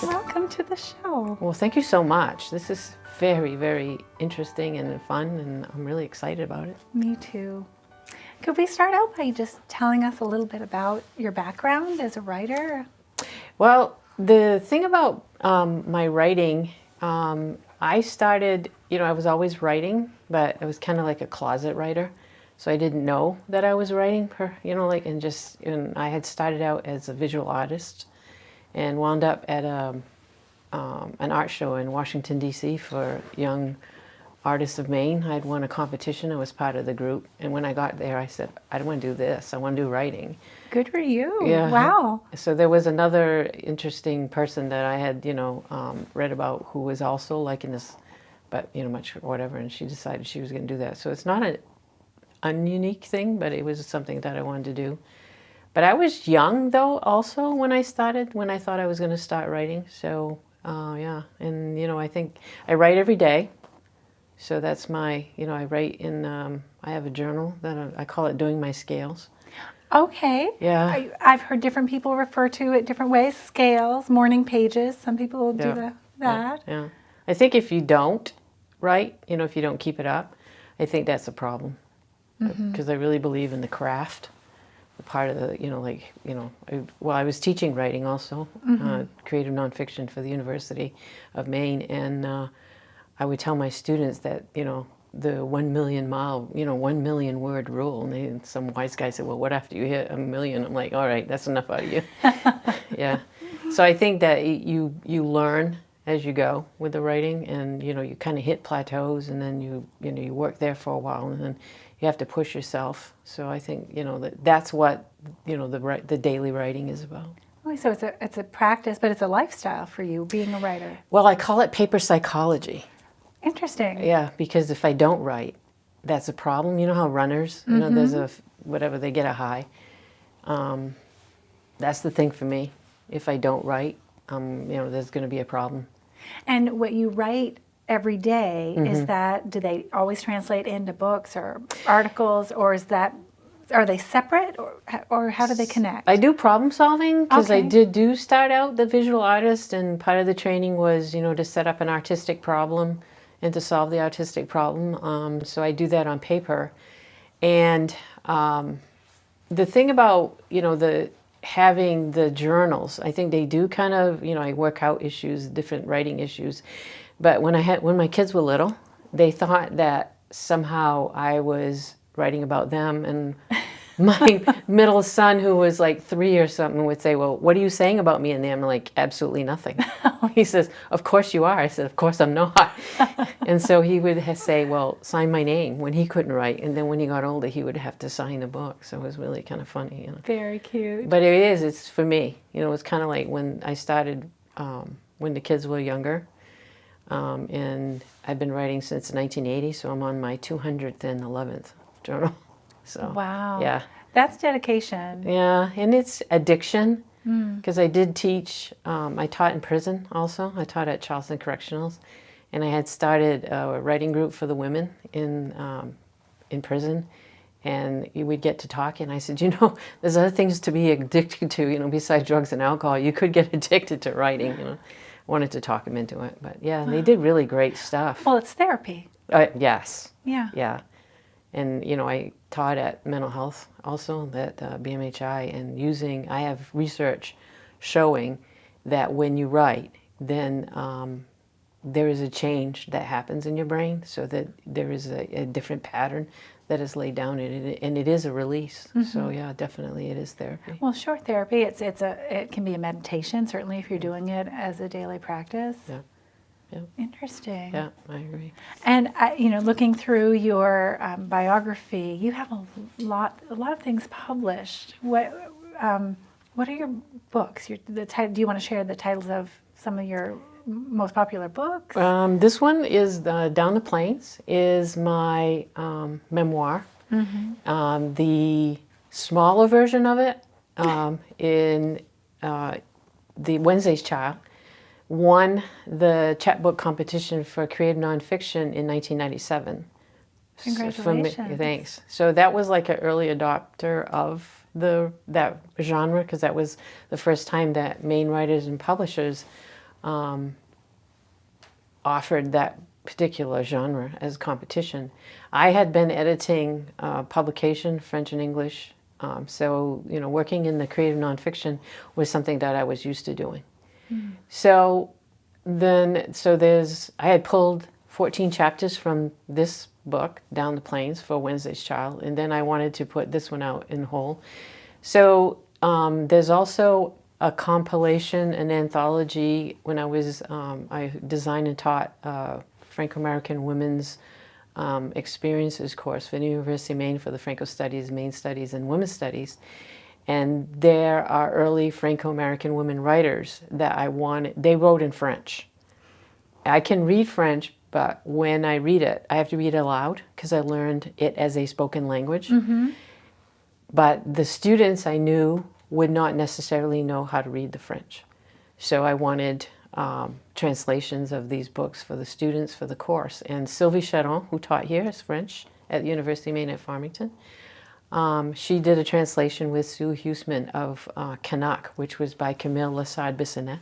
Welcome to the show. Well, thank you so much. This is very, very interesting and fun, and I'm really excited about it. Me too. Could we start out by just telling us a little bit about your background as a writer? Well, the thing about my writing, I started, I was always writing, but I was kind of like a closet writer. So I didn't know that I was writing, and I had started out as a visual artist and wound up at an art show in Washington, D.C. for young artists of Maine. I had won a competition. I was part of the group. And when I got there, I said, I don't want to do this. I want to do writing. Good for you. Yeah. Wow. So there was another interesting person that I had, read about who was also like in this, but, much whatever. And she decided she was going to do that. So it's not an ununique thing, but it was something that I wanted to do. But I was young, though, also when I thought I was going to start writing. So, yeah. And, I think I write every day. So that's my, I write in, I have a journal that I call it Doing My Scales. Okay. Yeah. I've heard different people refer to it different ways. Scales, morning pages. Some people do that. Yeah. I think if you don't write, if you don't keep it up, I think that's a problem. Because I really believe in the craft. Part of the, I was teaching writing also, creative nonfiction for the University of Maine, and I would tell my students that, the 1 million mile, 1 million word rule, and some wise guy said, well, what after you hit 1 million? I'm like, all right, that's enough out of you. Yeah. So I think that you learn as you go with the writing, and, you kind of hit plateaus, and then you work there for a while, and then you have to push yourself. So I think, that's what, the daily writing is about. Oh, so it's a practice, but it's a lifestyle for you, being a writer. Well, I call it paper psychology. Interesting. Yeah, because if I don't write, that's a problem. You know how runners, there's they get a high. That's the thing for me. If I don't write, there's going to be a problem. And what you write every day, do they always translate into books or articles, or are they separate, or how do they connect? I do problem solving because I Okay. do start out the visual artist, and part of the training was, to set up an artistic problem and to solve the artistic problem. So I do that on paper. And the thing about, having the journals, I think they do kind of, I work out issues, different writing issues. But when my kids were little, they thought that somehow I was writing about them, and my middle son, who was like 3 or something, would say, well, what are you saying about me in there? I'm like, absolutely nothing. He says, of course you are. I said, of course I'm not. And so he would say, well, sign my name, when he couldn't write. And then when he got older, he would have to sign the book. So it was really kind of funny. Very cute. But it's for me. It's kind of like when I started, when the kids were younger. And I've been writing since 1980, so I'm on my 211th journal. So, Wow. Yeah. That's dedication. Yeah, and it's addiction, because I did teach, I taught in prison also. I taught at Charleston Correctionals, and I had started a writing group for the women in prison, and we'd get to talk, and I said, there's other things to be addicted to, besides drugs and alcohol. You could get addicted to writing, Wanted to talk them into it, but yeah, they did really great stuff. Well, it's therapy. Yes. Yeah. Yeah. And, I taught at mental health also at BMHI, and I have research showing that when you write, then there is a change that happens in your brain, so that there is a different pattern that is laid down in it, and it is a release. So yeah, definitely it is therapy. Well, sure, therapy, it can be a meditation, certainly if you're doing it as a daily practice. Yeah. Yeah. Interesting. Yeah, I agree. And looking through your biography, you have a lot of things published. What are your books? Do you want to share the titles of some of your most popular books? This one is Down the Plains, is my memoir. The smaller version of it, in the Wednesday's Child, won the chapbook competition for creative nonfiction in 1997. Congratulations. Thanks. So that was like an early adopter of that genre, because that was the first time that Maine writers and publishers offered that particular genre as competition. I had been editing publication, French and English, so working in the creative nonfiction was something that I was used to doing. So I had pulled 14 chapters from this book, Down the Plains, for Wednesday's Child, and then I wanted to put this one out in whole. So there's also a compilation, an anthology. When I designed and taught Franco-American Women's Experiences course for the University of Maine for the Franco Studies, Maine Studies, and Women's Studies. And there are early Franco-American women writers that they wrote in French. I can read French, but when I read it, I have to read it aloud because I learned it as a spoken language. Mm-hmm. But the students I knew would not necessarily know how to read the French. So I wanted translations of these books for the students for the course. And Sylvie Charon, who taught here as French at the University of Maine at Farmington, she did a translation with Sue Huseman of Canuck, which was by Camille Lessard-Bissonnette.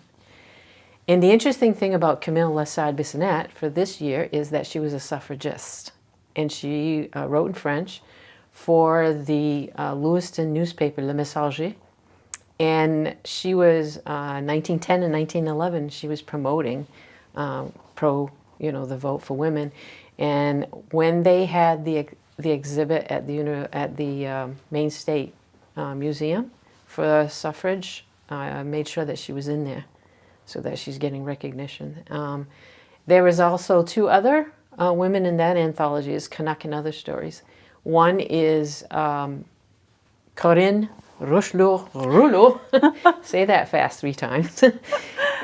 And the interesting thing about Camille Lessard-Bissonnette for this year is that she was a suffragist. And she wrote in French for the Lewiston newspaper, Le Messager. And she was, 1910 and 1911, she was promoting the vote for women. And when they had the exhibit at the Maine State Museum for suffrage, I made sure that she was in there so that she's getting recognition. There was also two other women in that anthology, is Canuck and Other Stories. One is Corinne Rouleau, say that fast 3 times.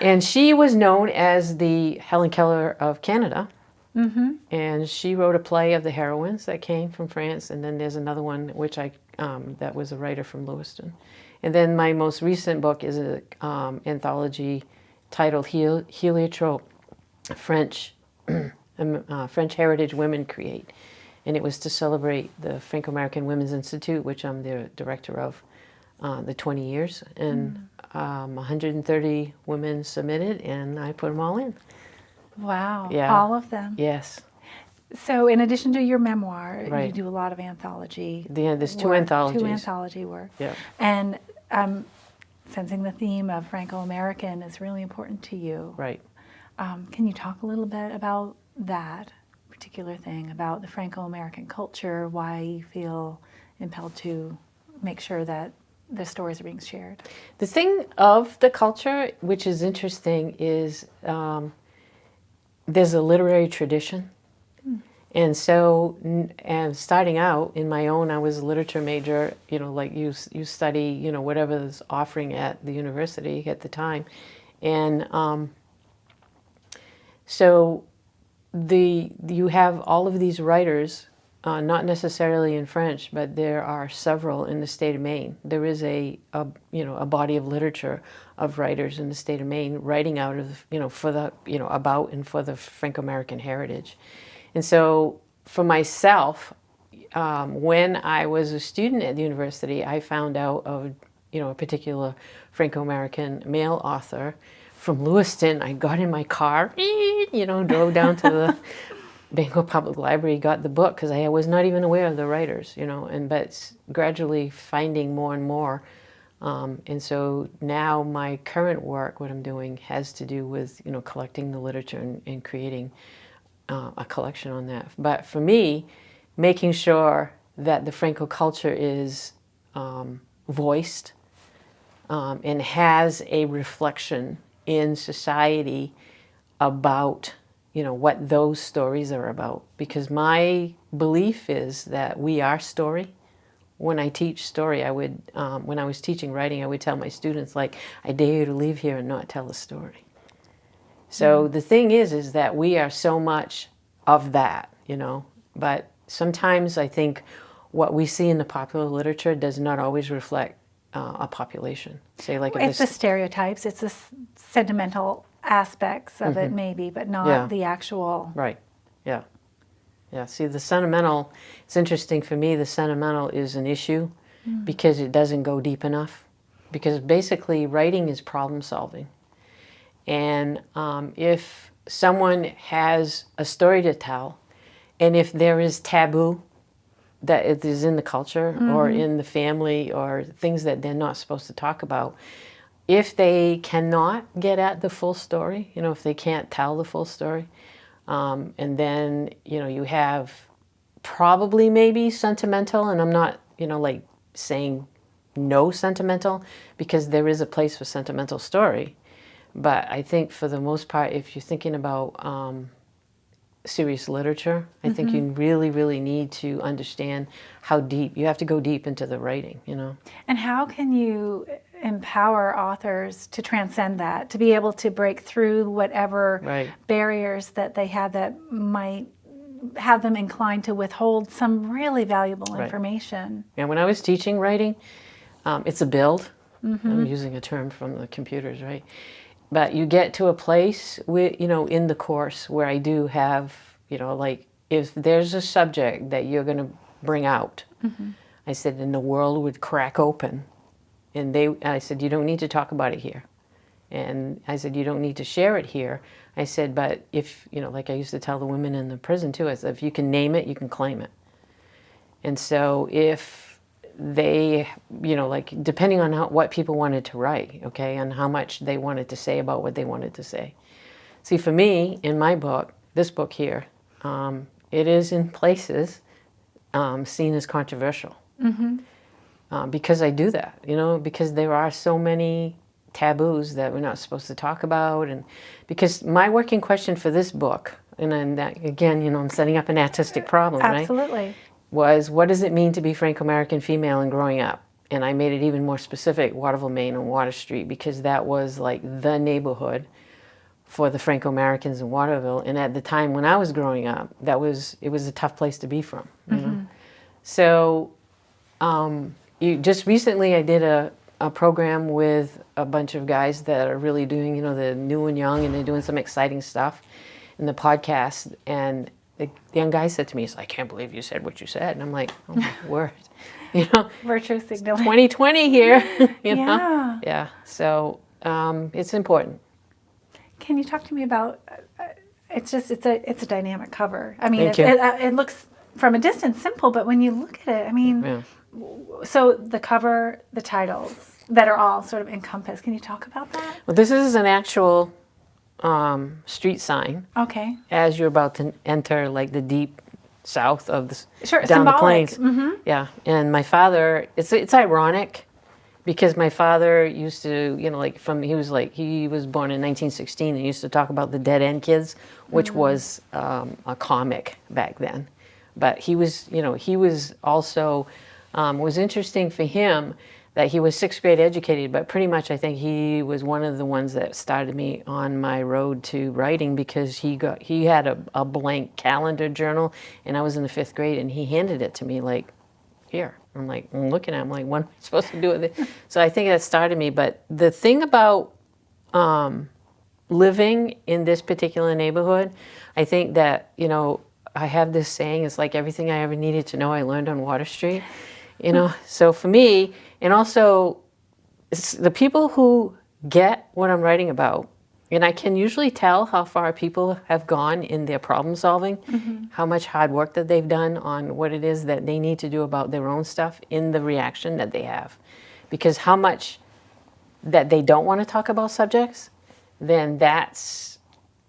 And she was known as the Helen Keller of Canada. Mm-hmm. And she wrote a play of the heroines that came from France. And then there's another one which that was a writer from Lewiston. And then my most recent book is an anthology titled Heliotrope, French Heritage Women Create. And it was to celebrate the Franco-American Women's Institute, which I'm the director of, the 20 years. And 130 women submitted, and I put them all in. Wow, yeah. All of them? Yes. So in addition to your memoir, right. You do a lot of anthology there's 2 anthologies. 2 anthology work. Yeah. And sensing the theme of Franco-American is really important to you. Right. Can you talk a little bit about that particular thing, about the Franco-American culture, why you feel impelled to make sure that the stories are being shared? The thing of the culture, which is interesting, is there's a literary tradition. And so, and starting out in my own, I was a literature major, like you study, whatever is offering at the university at the time. And so you have all of these writers, not necessarily in French, but there are several in the state of Maine. There is a body of literature of writers in the state of Maine writing out of, about and for the Franco-American heritage. And so for myself, when I was a student at the university, I found out of, a particular Franco-American male author from Lewiston. I got in my car, drove down to the Bangor Public Library, got the book, because I was not even aware of the writers, but gradually finding more and more. And so now my current work, what I'm doing, has to do with, collecting the literature and creating a collection on that. But for me, making sure that the Franco culture is voiced and has a reflection in society about, what those stories are about. Because my belief is that we are story. When I teach story, I would, when I was teaching writing, I would tell my students, I dare you to leave here and not tell a story. So the thing is that we are so much of that, but sometimes I think what we see in the popular literature does not always reflect a population. Say it's the stereotypes, it's the sentimental aspects of it maybe, but not the actual. Right, yeah. Yeah, see the sentimental, it's interesting for me, the sentimental is an issue because it doesn't go deep enough. Because basically writing is problem solving. And if someone has a story to tell, and if there is taboo that it is in the culture or in the family or things that they're not supposed to talk about, if they cannot get at the full story, if they can't tell the full story, and then, you have probably maybe sentimental, and I'm not, like saying no sentimental, because there is a place for sentimental story. But I think for the most part, if you're thinking about serious literature, I think you really, really need to understand how deep, you have to go deep into the writing, And how can you empower authors to transcend that, to be able to break through whatever barriers that they have that might have them inclined to withhold some really valuable information? And when I was teaching writing, it's a build. I'm using a term from the computers, right? But you get to a place where, in the course where I do have, like if there's a subject that you're going to bring out, I said, and the world would crack open. And I said, you don't need to talk about it here. And I said, you don't need to share it here. I said, but if, like I used to tell the women in the prison too, I said, if you can name it, you can claim it. And so if they, like depending on what people wanted to write, okay, and how much they wanted to say about what they wanted to say. See, for me, in my book, this book here, it is in places seen as controversial. Because I do that, because there are so many taboos that we're not supposed to talk about. And because my working question for this book, and then that, again, I'm setting up an artistic problem, Absolutely. right? Was, what does it mean to be Franco-American female and growing up? And I made it even more specific, Waterville, Maine and Water Street, because that was like the neighborhood for the Franco-Americans in Waterville. And at the time when I was growing up, it was a tough place to be from, you know? So just recently I did a program with a bunch of guys that are really doing, the new and young, and they're doing some exciting stuff in the podcast. And the young guy said to me, he's like, I can't believe you said what you said. And I'm like, oh my word. Virtue signaling. 2020 here, Yeah. Yeah. So it's important. Can you talk to me about, it's a dynamic cover. I mean, Thank you. it looks from a distance simple, but when you look at it, I mean, Yeah. so the cover, the titles that are all sort of encompassed. Can you talk about that? Well, this is an actual street sign Okay. as you're about to enter like the deep south of the Sure, down symbolic. the plains. Yeah, and my father, it's ironic because my father used to, he was born in 1916 and used to talk about the Dead End Kids, which was a comic back then. But he was also, was interesting for him that he was 6th grade educated, but pretty much I think he was one of the ones that started me on my road to writing, because he had a blank calendar journal, and I was in the 5th grade, and he handed it to me like, here. I'm like, I'm looking at it, I'm like, what am I supposed to do with it? So I think that started me. But the thing about living in this particular neighborhood, I think that, I have this saying, it's like everything I ever needed to know I learned on Water Street, So for me, and also it's the people who get what I'm writing about, and I can usually tell how far people have gone in their problem solving, how much hard work that they've done on what it is that they need to do about their own stuff in the reaction that they have. Because how much that they don't want to talk about subjects, then that's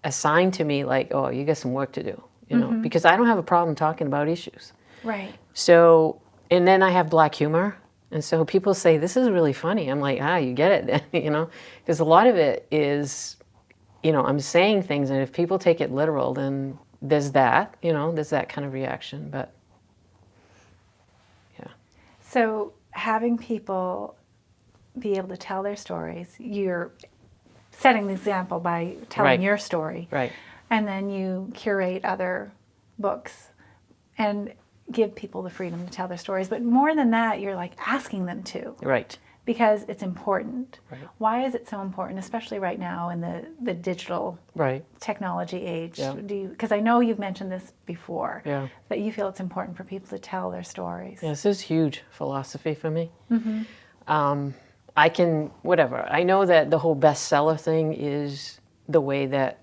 a sign to me like, oh, you got some work to do, because I don't have a problem talking about issues. Right. So, and then I have black humor. And so people say, this is really funny. I'm like, you get it then, because a lot of it is, I'm saying things, and if people take it literal, then there's that, there's that kind of reaction. But yeah. So having people be able to tell their stories, you're setting the example by telling your story. Right. And then you curate other books and give people the freedom to tell their stories. But more than that, you're like asking them to. Right. because it's important. Right. Why is it so important, especially right now in the digital Right. technology age? Yeah. Because I know you've mentioned this before, Yeah. that you feel it's important for people to tell their stories. Yeah, this is huge philosophy for me. I can, whatever. I know that the whole bestseller thing is the way that,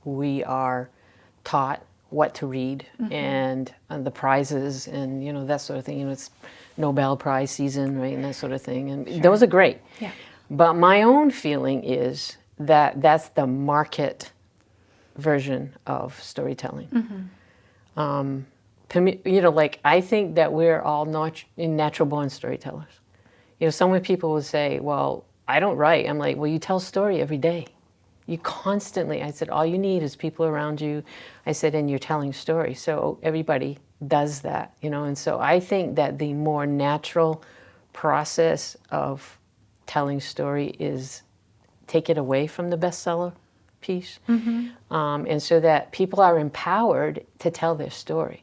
we are taught what to read and the prizes and, that sort of thing. It's Nobel Prize season, right, and that sort of thing. And those are great. Yeah. But my own feeling is that that's the market version of storytelling. I think that we're all natural born storytellers. Some people will say, well, I don't write. I'm like, well, you tell a story every day. You constantly, I said, all you need is people around you. I said, and you're telling stories. So everybody does that, and so I think that the more natural process of telling story is take it away from the bestseller piece. And so that people are empowered to tell their story.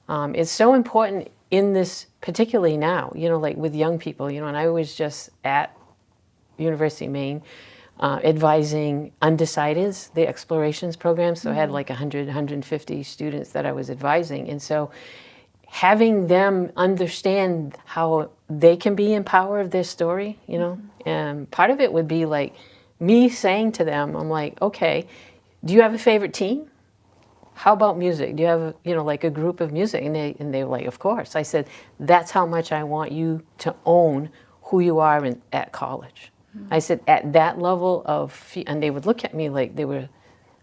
It's so important in this, particularly now, like with young people, and I was just at University of Maine advising undecideds, the explorations program. So I had like 100, 150 students that I was advising. And so having them understand how they can be in power of their story, and part of it would be like me saying to them, I'm like, okay, do you have a favorite team? How about music? Do you have, like a group of music? And they were like, of course. I said, that's how much I want you to own who you are at college. I said, at that level and they would look at me like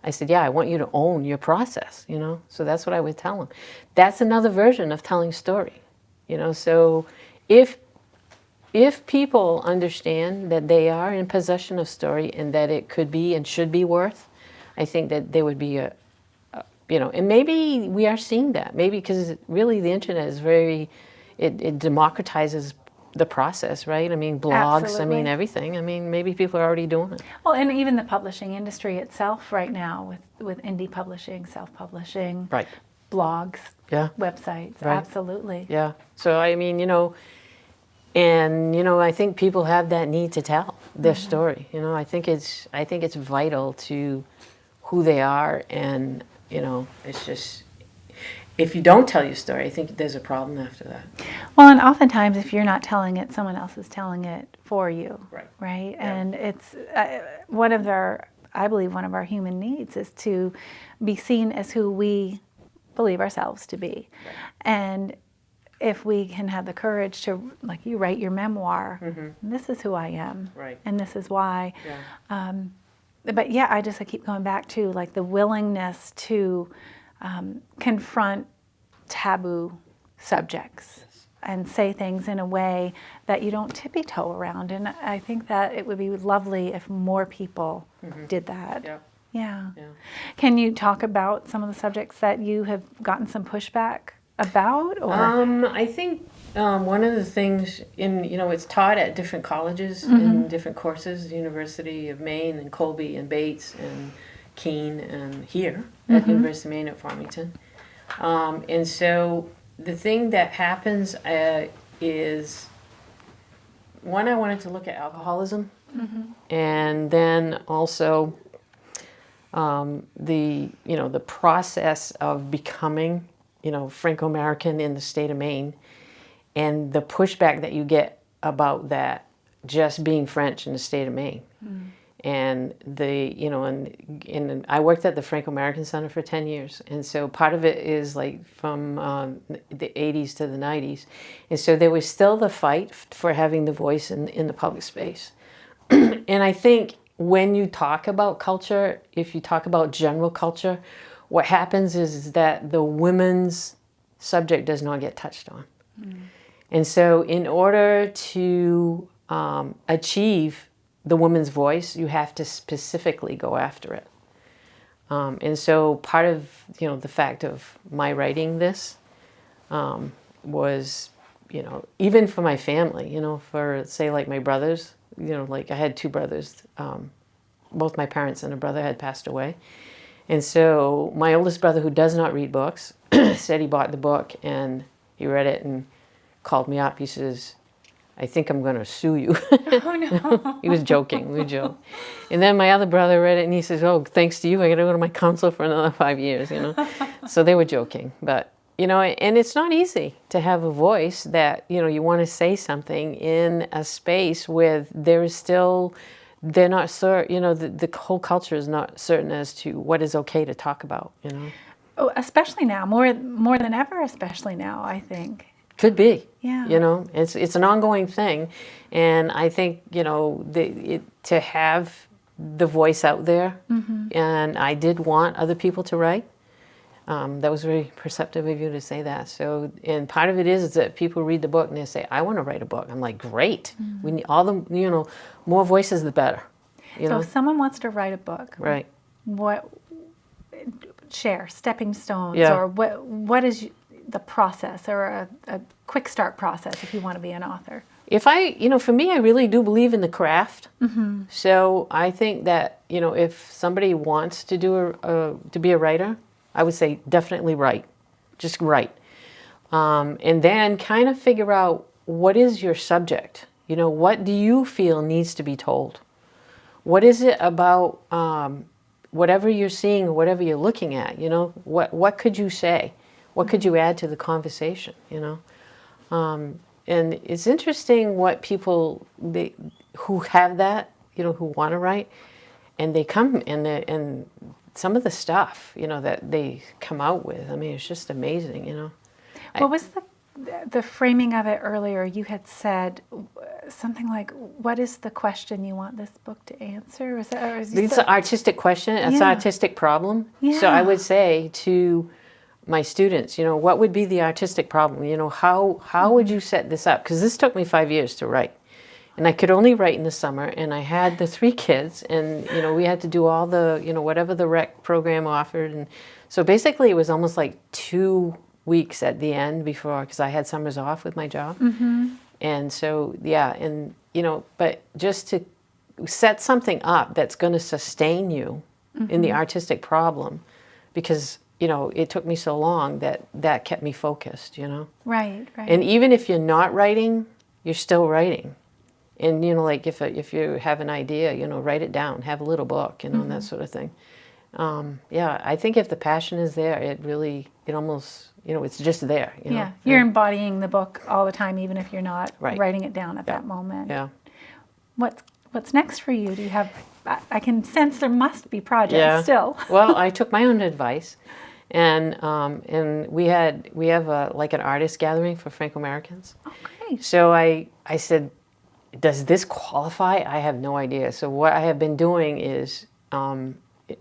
I said, yeah, I want you to own your process, So that's what I would tell them. That's another version of telling story, So if people understand that they are in possession of story and that it could be and should be worth, I think that there would be and maybe we are seeing that. Maybe because really the internet is it democratizes the process, right? I mean, blogs, Absolutely. Everything. Maybe people are already doing it. Well, and even the publishing industry itself right now with indie publishing, self-publishing, Right. blogs, Yeah. websites, Right. absolutely. Yeah. So, I think people have that need to tell their story. I think it's vital to who they are, and it's just, if you don't tell your story, I think there's a problem after that. Well, and oftentimes if you're not telling it, someone else is telling it for you. Right? Yeah. And it's I believe one of our human needs is to be seen as who we believe ourselves to be. Right. And if we can have the courage to, like you write your memoir, this is who I am. Right. And this is why. Yeah. But yeah, I keep going back to like the willingness to confront taboo subjects and say things in a way that you don't tippy-toe around. And I think that it would be lovely if more people did that. Yeah. Yeah. Yeah. Can you talk about some of the subjects that you have gotten some pushback about? Or I think one of the things it's taught at different colleges in different courses, the University of Maine and Colby and Bates and Keene and here at University of Maine at Farmington. And so the thing that happens is, one, I wanted to look at alcoholism, and then also the process of becoming Franco-American in the state of Maine, and the pushback that you get about that just being French in the state of Maine. And and I worked at the Franco-American Center for 10 years. And so part of it is like from the 80s to the 90s. And so there was still the fight for having the voice in the public space. And I think when you talk about culture, if you talk about general culture, what happens is that the women's subject does not get touched on. And so in order to achieve the woman's voice, you have to specifically go after it. And so part of the fact of my writing this was, even for my family, for say like my brothers, like I had two brothers, both my parents and a brother had passed away. And so my oldest brother, who does not read books, said he bought the book and he read it and called me up. He says, I think I'm going to sue you. Oh, no. He was joking. We joked. And then my other brother read it, and he says, oh, thanks to you, I got to go to my counselor for another 5 years, you know. So they were joking. But, you know, and it's not easy to have a voice that, you know, you want to say something in a space where there is still, they're not certain, you know, the whole culture is not certain as to what is okay to talk about, you know. Oh, especially now, more than ever, especially now, I think. Could be. Yeah. You know, it's an ongoing thing. And I think, you know, to have the voice out there, and I did want other people to write. That was very perceptive of you to say that. So, and part of it is that people read the book and they say, I want to write a book. I'm like, great. We need all the, you know, more voices, the better. You So know? if someone wants to write a book, Right. what, share stepping stones, Yeah. or what is the process, or a quick start process if you want to be an author? If you know, for me, I really do believe in the craft. So I think that, you know, if somebody wants to do to be a writer, I would say definitely write. Just write. And then kind of figure out, what is your subject? You know, what do you feel needs to be told? What is it about whatever you're seeing or whatever you're looking at? You know, what could you say? What could you add to the conversation, you know? And it's interesting what people who have that, you know, who want to write, and they come and some of the stuff, you know, that they come out with. I mean, it's just amazing, you know. What was the framing of it earlier? You had said something like, "What is the question you want this book to answer?" Is that, or is It's an artistic question. It's an Yeah. artistic problem. So I Yeah. would say to my students, you know, what would be the artistic problem? You know, how would you set this up? Because this took me 5 years to write. And I could only write in the summer, and I had the 3 kids, and, you know, we had to do all the, you know, whatever the rec program offered. And so basically it was almost like 2 weeks at the end before, because I had summers off with my job. And so, yeah, and, you know, but just to set something up that's going to sustain you in the artistic problem, because, you know, it took me so long that kept me focused, you know. Right, right. And even if you're not writing, you're still writing. And, you know, like if you have an idea, you know, write it down, have a little book, you know, and that sort of thing. Yeah, I think if the passion is there, it almost, you know, it's just there, you know. Yeah, you're embodying the book all the time, even if you're not Right. writing it down at that moment. Yeah. What's next for you? Do you have? I can sense there must be projects Yeah. still. Well, I took my own advice, and we have like an artist gathering for Franco-Americans. Oh, great. So I said, does this qualify? I have no idea. So what I have been doing is, and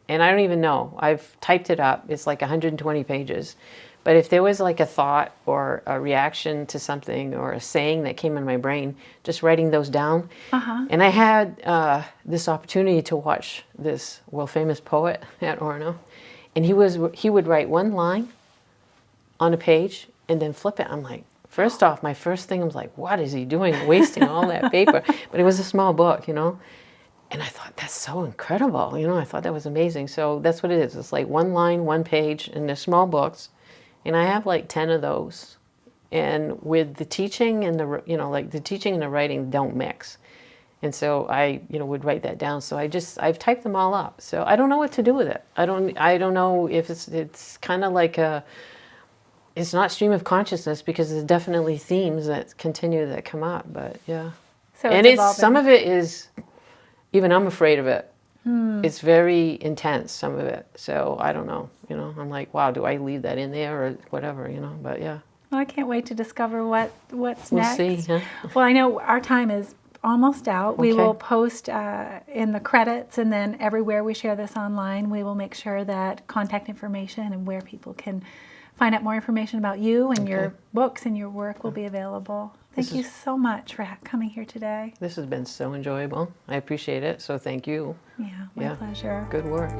I don't even know, I've typed it up. It's like 120 pages. But if there was like a thought or a reaction to something or a saying that came in my brain, just writing those down. And I had this opportunity to watch this world famous poet at Orono, and he would write one line on a page and then flip it. I'm like, first off, my first thing was like, what is he doing, wasting all that paper? But it was a small book, you know. And I thought, that's so incredible, you know. I thought that was amazing. So that's what it is. It's like one line, one page, and they're small books. And I have like 10 of those. And with the teaching and the, you know, like the teaching and the writing don't mix. And so I, you know, would write that down. So I've typed them all up. So I don't know what to do with it. I don't know if it's kind of like it's not stream of consciousness, because there's definitely themes that come up, but yeah. So and it's evolving. Some of it is, even I'm afraid of it. It's very intense, some of it. So I don't know, you know, I'm like, wow, do I leave that in there or whatever, you know, but yeah. Well, I can't wait to discover what's We'll next. see, huh? Well, I know our time is almost out. We Okay. will post in the credits, and then everywhere we share this online, we will make sure that contact information and where people can find out more information about you and your books and your work will be available. Thank you so much for coming here today. This has been so enjoyable. I appreciate it, so thank you. Yeah, my pleasure. Good work.